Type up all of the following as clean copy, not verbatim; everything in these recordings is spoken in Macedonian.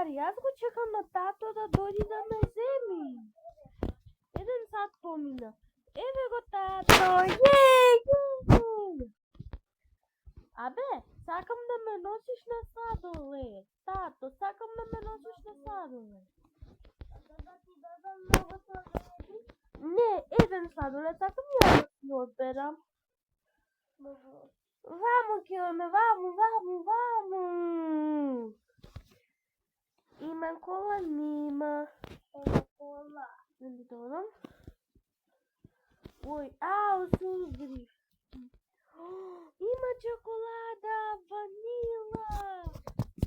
Стари, јас го чекам на тато да дојде да ме земи. 1 сат помина. Еве го тато, Абе, сакам да ме носиш на сладолед. Тато, сакам да ме носиш на сладолед. Да ти дадам много сладоледи? Не, 1 сладолед, сакам ја да си одберам. Ваму ќе одме, ваму. Има кола, нема. Кола. Нели додам? Ој, ау, се удрив. Има чоколада, ванила,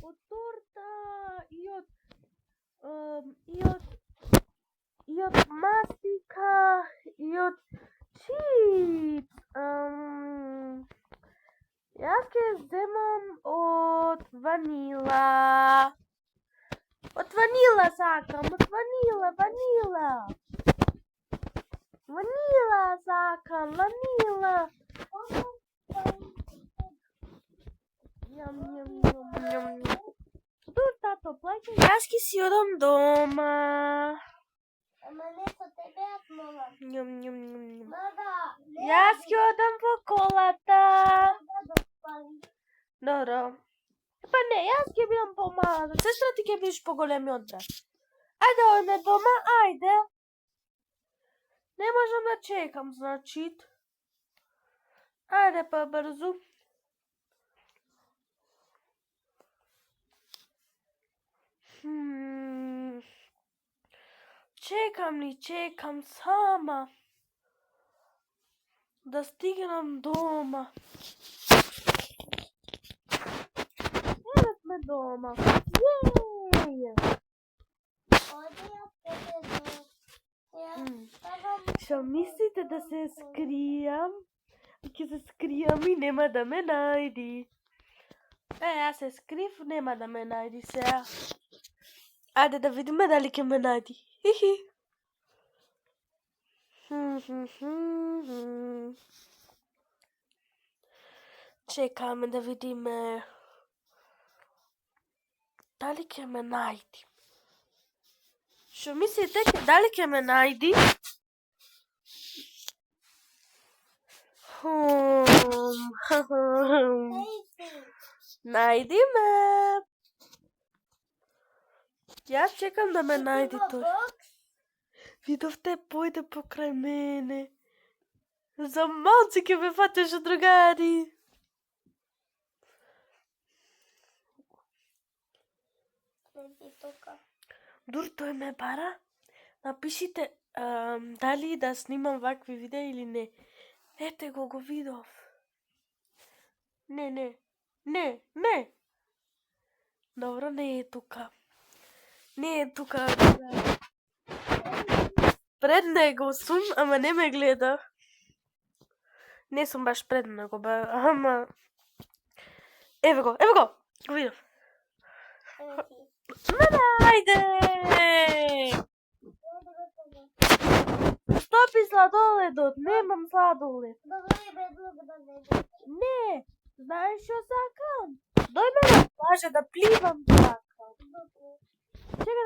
од торта и од мастика и од чипс. Јас ќе земам од ванила. Од ванила сакам, од ванила. Ванила сакам, ванила. Јам. Дур, тато, плаќај. Јас ќе си одам дома. Ама не со тебе, јас молам. Јам. Мада, Јас ќе одам по колата. да спали. Добро. Па не, јас ќе бидам помалата. Сестра ти ќе бидеш поголемиот брат. Ајде, одме дома, ајде. Не можам да чекам, значи. Ајде побрзо. Чекам сама. Да стигнам дома. Еве сме дома. Јеј! Оди јас тебе Што мислите да се скријам? Ќе се скријам и нема да ме најди. Јас се скрив, нема да ме најди сега. Ајде да видиме дали ќе ме најди. Чекаме да видиме дали ќе ме најди. Што мислите, дали ќе ме најди? Најди ме. Јас чекам да ме најди тој. Видовте, појде покрај мене. За малци ќе ме фатеш од другари. Дур, тој ме бара. Напишите дали да снимам вакви видеа или не. Ете го видов. Не. Добро, не е тука. Пред него сум, ама не ме гледа. Не сум баш пред него, ама... Еве го видов. Ајде! Стопи сладоледот, немам сладолед. Не, знаеш што сакам? Дојме на плажа да пливам сакам. Чека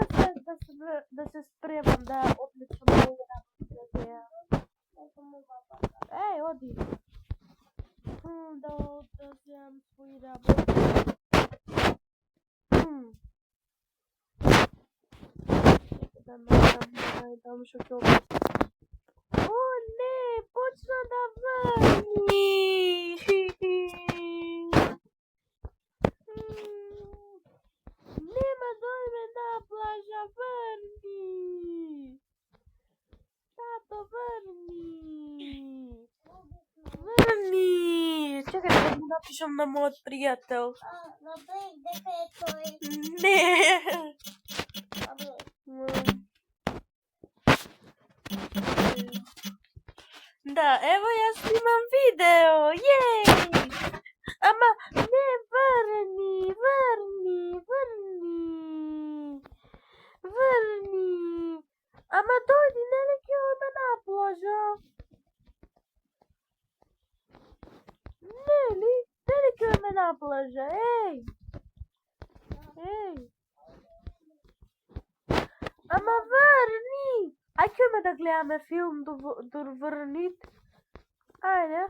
да се спремам, да одличам моја работа. Еј, оди. Да земам своји работи. Да најдам што ќе обичам. О, не, почна да врни. Нема дојме на плажа, врни. Тато, врни. Чекај да му напишам на мојот пријател. Забрех дека е тој. Не. Да, ево јас снимам видео, јеј! Ама не врни! Ама дојди, нели ќе одиме на плажа? Нели ќе одиме на плажа, еј! Ајде да гледаме филм Дурврнит. Ајде.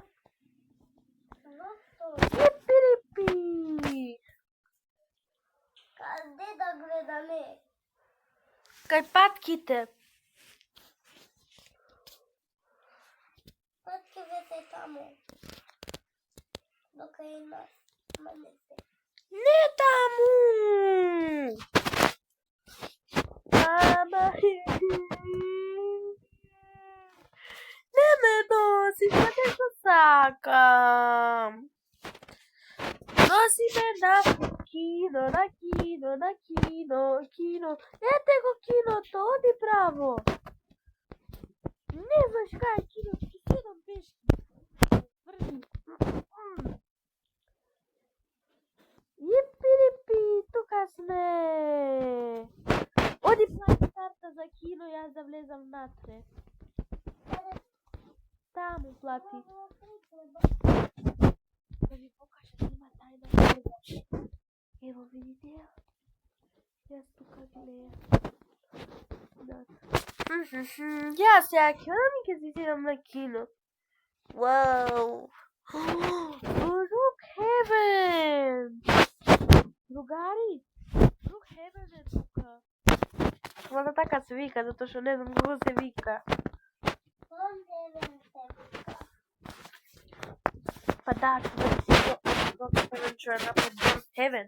Зошто? Јипирипи. Каде да гледаме? Кај патките. Патките се таму. Дока нас. Манете. Не таму. Ама. Не ме носи, каде што сакам. Носи ме на кино. Ете го киното, оди право. Не знаеш кај е киното, ќе седам пешки. Врни. Јипирипи, тука сме. Оди плати карта за кино, јас да влезам внатре. Таму плати. Да ви покажам, има тајна врза. Ево видите ја. Јас тука гледам. Јас ја ќе си седам на кино. Вау. Brookhaven. Другари, Brookhaven е тука. Мада така се вика, затоа што не знам како се вика. Па да, Brookhaven, чуја напред Brookhaven.